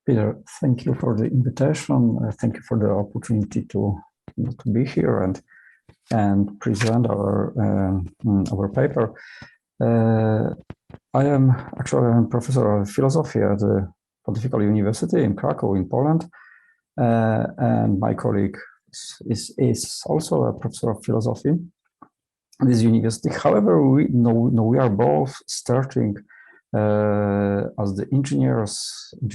Peter, thank you for the invitation. Thank you for the opportunity to be here and present our paper. I am actually a professor of philosophy at the Pontifical University in Krakow in Poland, and my colleague is also a professor of philosophy at this university. However, we are both starting as the engineers in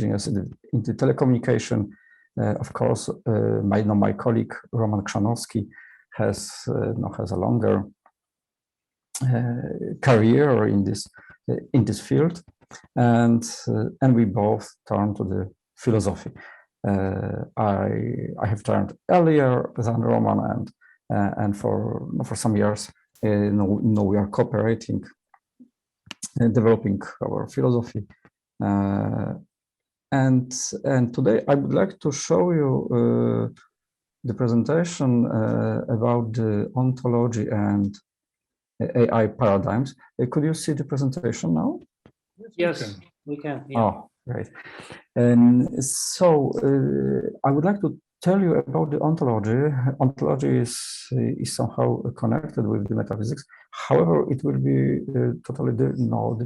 the telecommunication. Of course, my colleague Roman Krzanowski has a longer career in this field, and we both turn to the philosophy. I have turned earlier than Roman, and for some years, we are cooperating. Developing our philosophy, and today I would like to show you the presentation about the ontology and AI paradigms. Could you see the presentation now? Yes, we can. Yeah. Oh, great. And so I would like to tell you about the ontology. Ontology is somehow connected with the metaphysics. However, it will be totally not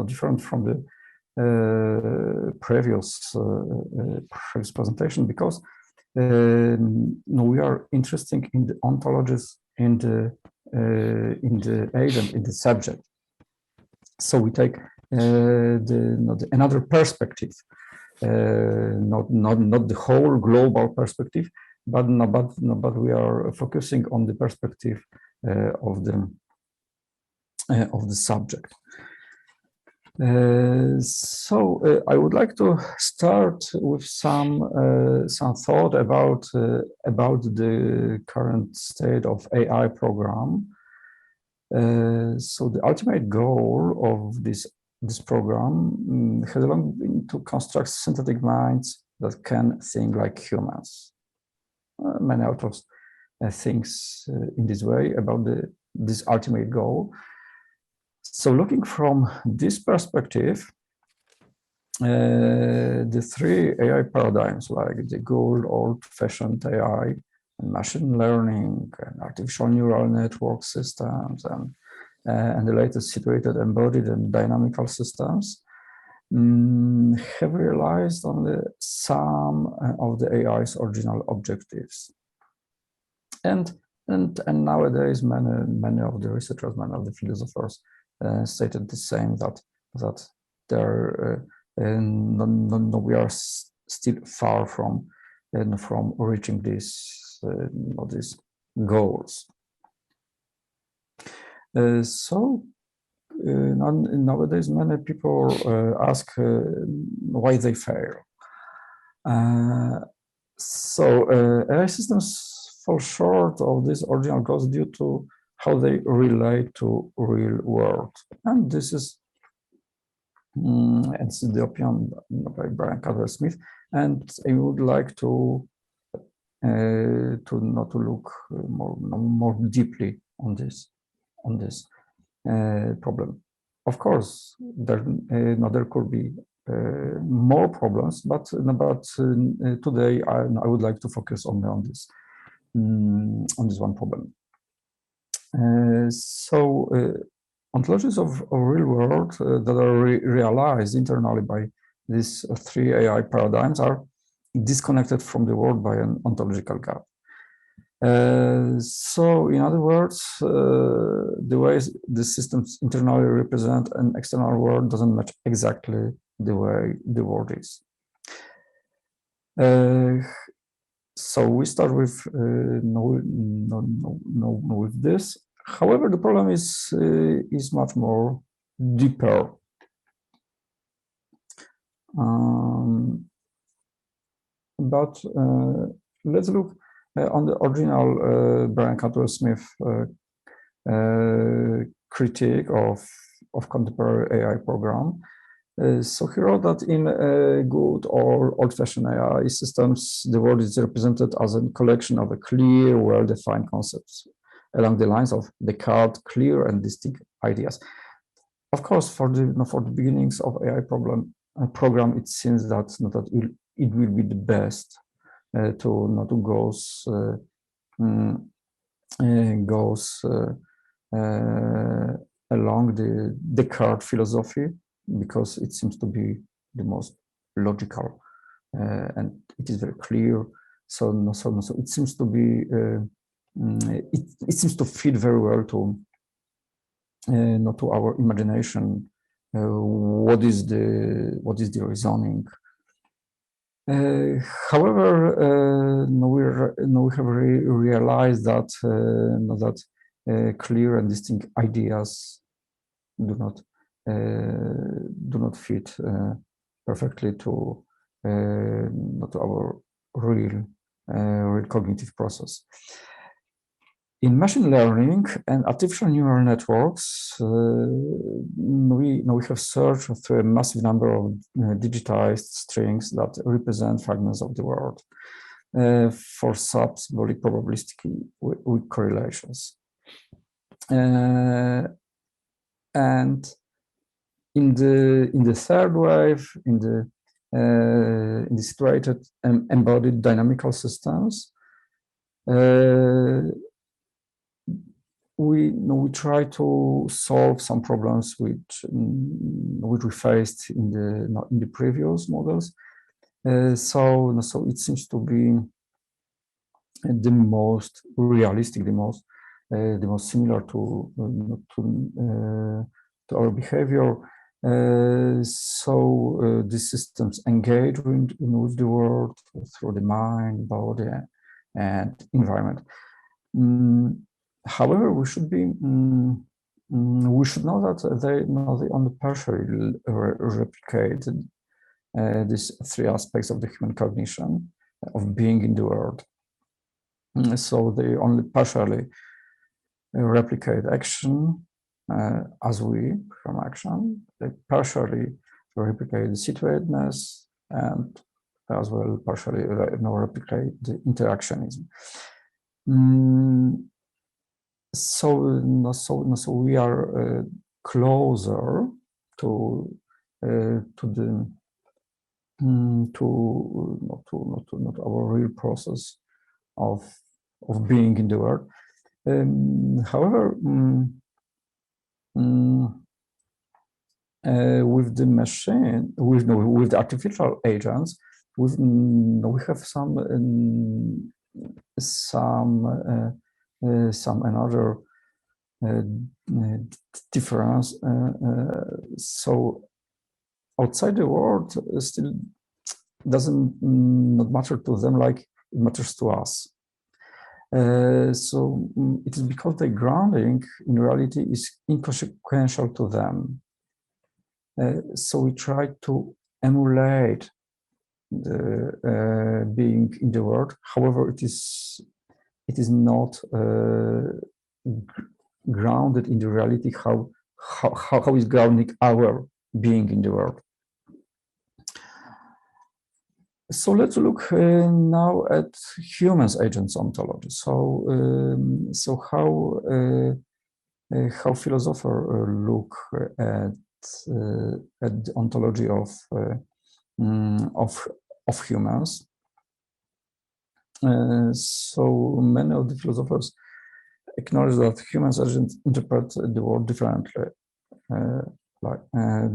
different from the previous presentation, because we are interested in the ontologies in the agent, in the subject. So we take another perspective. Not the whole global perspective, but we are focusing on the perspective of the subject. So I would like to start with some thought about the current state of AI program. So the ultimate goal of this program has long been to construct synthetic minds that can think like humans. Many authors think in this way about this ultimate goal. So looking from this perspective, the three AI paradigms, like the good old-fashioned AI, and machine learning, and artificial neural network systems, and the latest situated embodied and dynamical systems, have realized only some of the AI's original objectives. And nowadays, many of the researchers, many of the philosophers stated the same, that we are still far from reaching these goals. So nowadays, many people ask why they fail. So AI systems fall short of this original goals due to how they relate to real world, and this is it's the opinion by Brian Smith, and I would like to look more deeply on this problem. Of course, there could be more problems, but today I would like to focus only on this one problem. So ontologies of real world that are realized internally by these three AI paradigms are disconnected from the world by an ontological gap. So in other words, the ways the systems internally represent an external world doesn't match exactly the way the world is. So we start with with this. However, the problem is much more deeper. But let's look on the original Brian Smith critique of contemporary AI program. So he wrote that in good or old-fashioned AI systems, the world is represented as a collection of clear, well-defined concepts along the lines of Descartes' clear and distinct ideas. Of course, for the beginnings of AI problem, program, it seems that it will be the best to goes along the Descartes philosophy, because it seems to be the most logical and it is very clear. So it seems to be it seems to fit very well to not to our imagination. What is the reasoning? However, we have realized that clear and distinct ideas do not fit perfectly to our real cognitive process. In machine learning and artificial neural networks, we have searched through a massive number of digitized strings that represent fragments of the world for sub-symbolic probabilistic weak correlations. And in the third wave, in the situated embodied dynamical systems, we try to solve some problems which we faced in the previous models. So it seems to be the most realistic, the most similar to our behavior. So these systems engage with the world through the mind, body, and environment. However, we should know that they only partially replicate these three aspects of the human cognition of being in the world. So they only partially replicate action as we from action. They partially replicate the situatedness and as well partially replicate the interactionism. So we are closer to not our real process of being in the world. However, with the machine, with the artificial agents, we have some another difference. So outside the world still doesn't not matter to them like it matters to us. So it is because the grounding in reality is inconsequential to them. So we try to emulate the being in the world. However, it is not grounded in the reality. How is grounding our being in the world? So let's look now at humans agents ontology. So how philosophers look at the ontology of humans. So many of the philosophers acknowledge that humans agents interpret the world differently,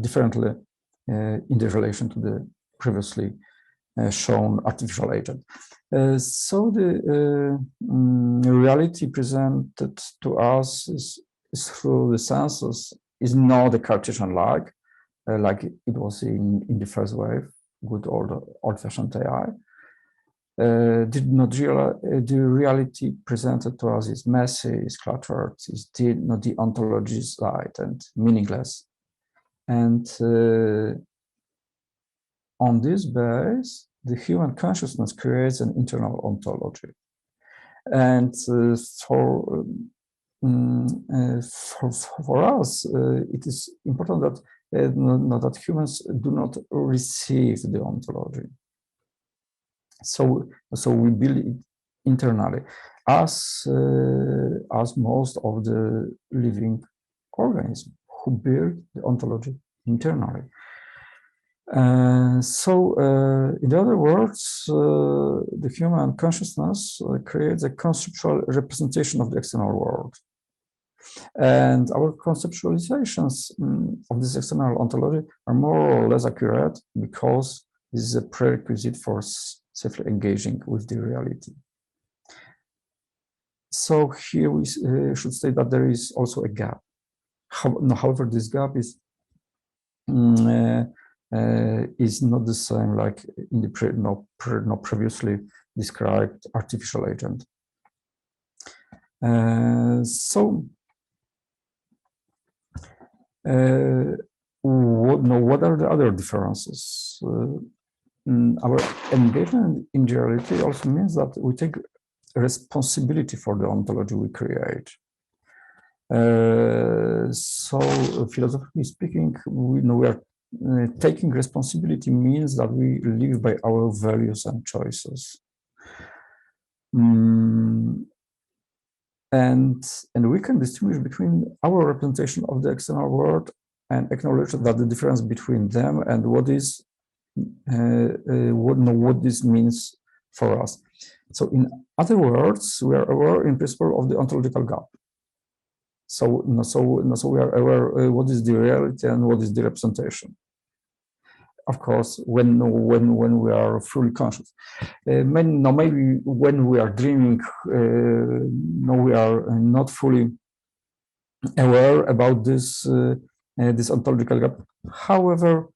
differently in the relation to the previously shown artificial agent. So the reality presented to us is through the senses is not a Cartesian-like, like it was in the first wave, good old-fashioned AI. The reality presented to us is messy, is cluttered, is not the ontology side and meaningless. And on this base, the human consciousness creates an internal ontology. And for us, it is important that that humans do not receive the ontology. So we build it internally, as most of the living organisms who build the ontology internally. In other words, the human consciousness creates a conceptual representation of the external world. And our conceptualizations of this external ontology are more or less accurate because this is a prerequisite for safely engaging with the reality. So here we should state that there is also a gap. However, this gap is not the same like in the previously described artificial agent. What are the other differences? Our engagement in reality also means that we take responsibility for the ontology we create. So, philosophically speaking, we are taking responsibility means that we live by our values and choices. And we can distinguish between our representation of the external world and acknowledge that the difference between them and what is what this means for us. So in other words, we are aware in principle of the ontological gap. So we are aware what is the reality and what is the representation. Of course, when we are fully conscious, maybe when we are dreaming, we are not fully aware about this this ontological gap. However,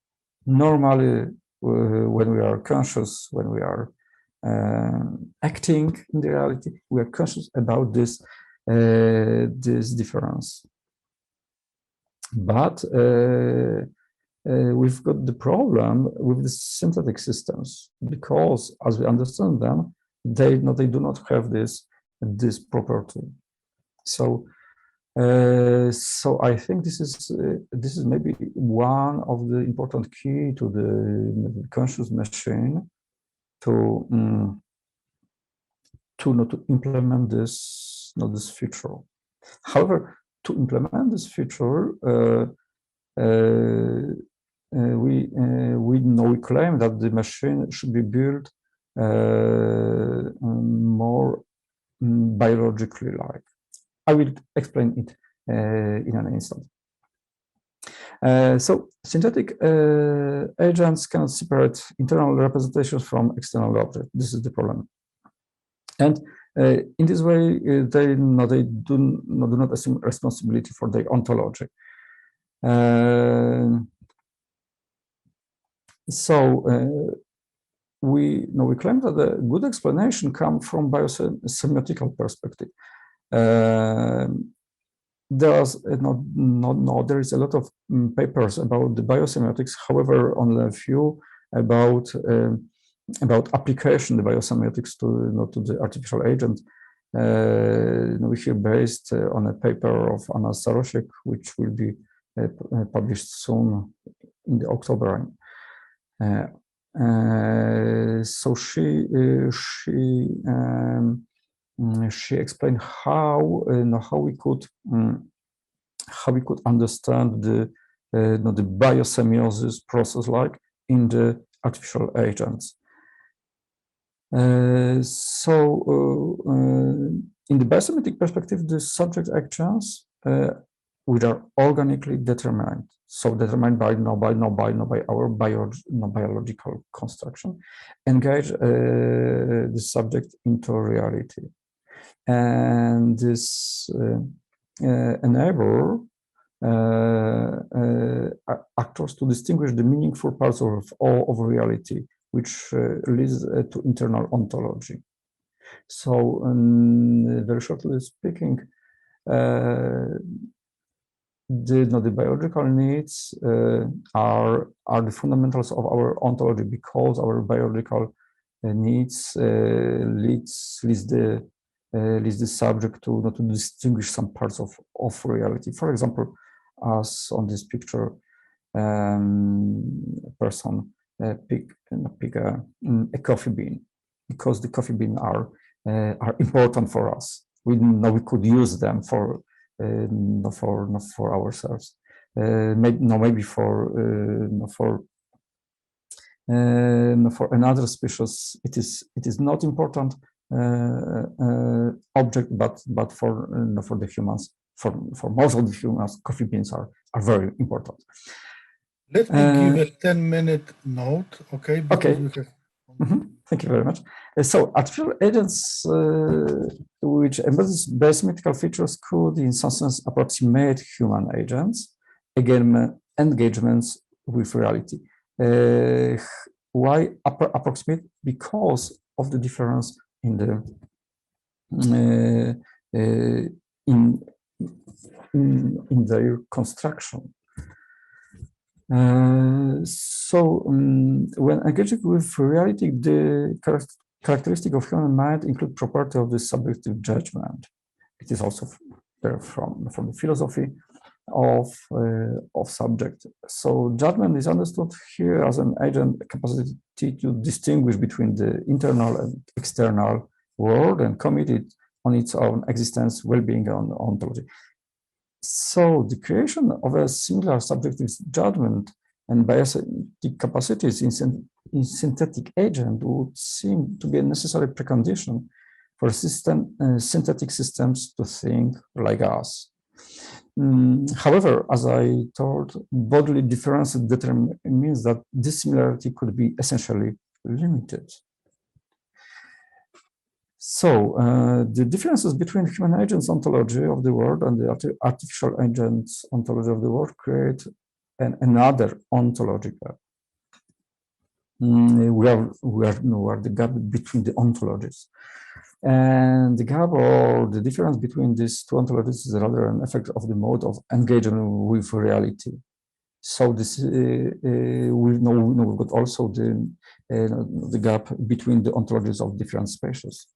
normally when we are conscious, when we are acting in the reality, we are conscious about this this difference. But we've got the problem with the synthetic systems because, as we understand them, they do not have this property. So I think this is maybe one of the important key to the conscious machine to implement this feature. However, to implement this feature, we claim that the machine should be built more biologically like. I will explain it in an instant. So synthetic agents cannot separate internal representations from external objects. This is the problem. And in this way, they do not assume responsibility for their ontology. We claim that a good explanation comes from biosemiotical perspective. There is a lot of papers about the biosemiotics. However, only a few about application the biosemiotics to the artificial agent. We here based on a paper of Anna Starosiek, which will be published soon in the October. So she explained how we could understand the biosemiosis process like in the artificial agents. In the biosemantic perspective, the subject actions which are organically determined, so determined by our biological construction, engage the subject into reality, and this enable actors to distinguish the meaningful parts of reality, which leads to internal ontology. So, very shortly speaking, the biological needs are the fundamentals of our ontology, because our biological needs leads the subject to distinguish some parts of reality. For example, as on this picture, a person pick a coffee bean, because the coffee bean are important for us. We could use them for ourselves. Maybe for For another species, it is not important object, but for the humans, for most of the humans, coffee beans are very important. Let me give a 10-minute note, okay? Okay. Thank you very much. So artificial agents which embodies biometrical features could, in some sense, approximate human agents, again, engagements with reality. Why approximate? Because of the difference in the in their construction. When engaging with reality, the characteristic of human mind include property of the subjective judgment. It is also there from the philosophy of subject. So judgment is understood here as an agent capacity to distinguish between the internal and external world and committed on its own existence, well-being, and ontology. So the creation of a singular subjective judgment and biastic capacities in synthetic agent would seem to be a necessary precondition for synthetic systems to think like us. However, as I told, bodily difference means that this similarity could be essentially limited. So the differences between human agents' ontology of the world and the artificial agents' ontology of the world create another ontology gap. We are the gap between the ontologies. And the gap or the difference between these two ontologies is rather an effect of the mode of engagement with reality. So this we've got also the gap between the ontologies of different species.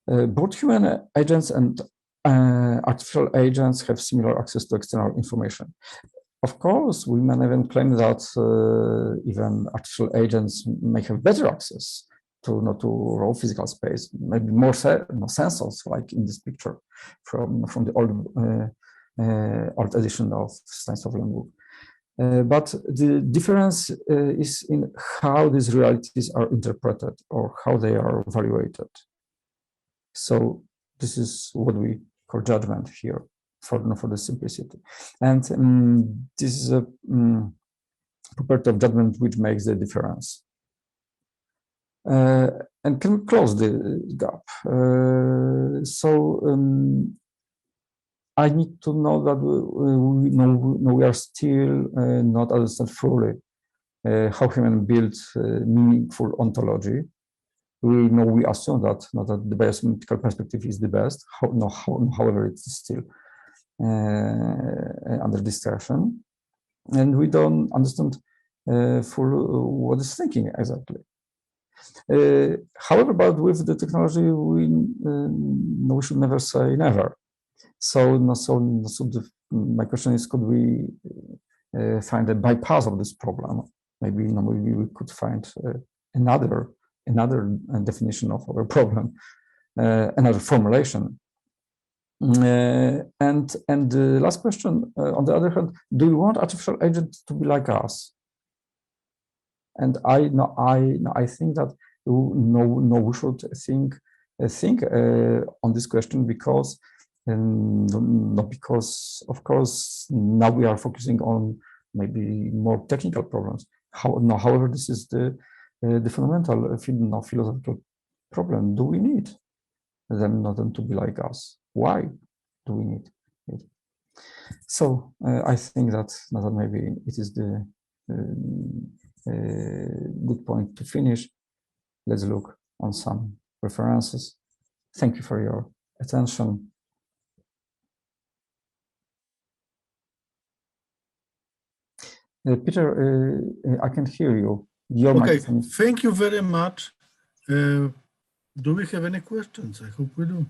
Both human agents and artificial agents have similar access to external information. Of course, we may even claim that even artificial agents may have better access to raw physical space, maybe more sensors, like in this picture from the old edition of Science of Language. But the difference is in how these realities are interpreted or how they are evaluated. So this is what we call judgment here for the simplicity. And this is a property of judgment which makes the difference. And can we close the gap? I need to know that we are still not understand fully how human builds meaningful ontology. We assume that the biomedical perspective is the best. However, it's still under discussion, and we don't understand fully what is thinking exactly. However, but with the technology, we should never say never. My question is, could we find a bypass of this problem? Maybe we could find another definition of our problem, another formulation. And the last question, on the other hand, do we want artificial agents to be like us? And I think that we should think on this question because. Not because, of course, now we are focusing on maybe more technical problems. However, this is the fundamental philosophical problem. Do we need them to be like us? Why do we need it? So I think that maybe it is the good point to finish. Let's look on some references. Thank you for your attention. Peter, I can hear you. Okay, thank you very much. Do we have any questions? I hope we do.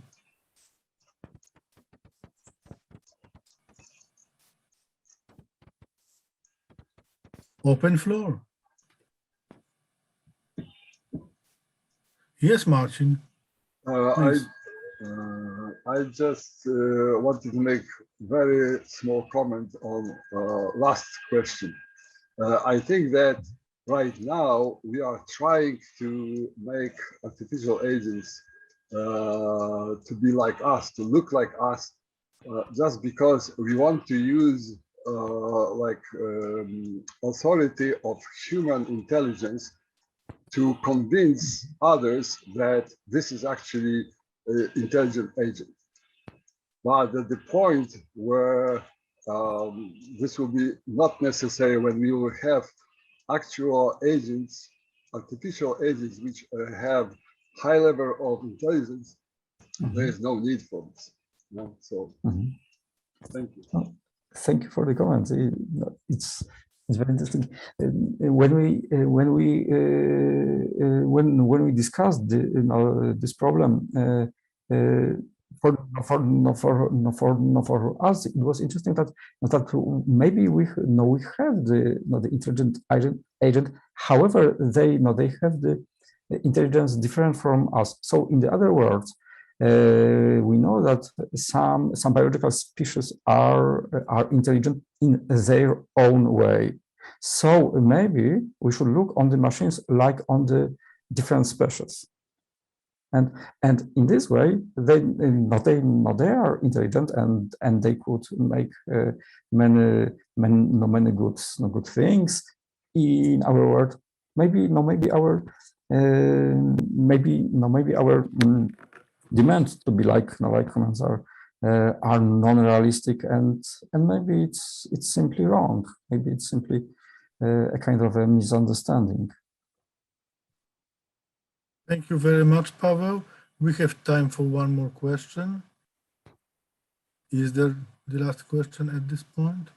Open floor. Yes, Marcin. I just wanted to make very small comment on last question. I think that right now we are trying to make artificial agents to be like us, to look like us, just because we want to use authority of human intelligence to convince others that this is actually an intelligent agent. But at the point where this will be not necessary, when we will have actual agents, artificial agents, which have high level of intelligence, there is no need for this. No? So, thank you. Thank you for the comments. It's very interesting. When we discussed this problem, for us, it was interesting that maybe we have the intelligent agent. However, they have the intelligence different from us. So, in the other words, we know that some biological species are intelligent in their own way. So maybe we should look on the machines like on the different species. And in this way, they are intelligent and they could make many good things in our world. Maybe our demands to be like humans are non-realistic, and maybe it's simply wrong. Maybe it's simply a kind of a misunderstanding. Thank you very much, Pawel. We have time for one more question. Is there the last question at this point?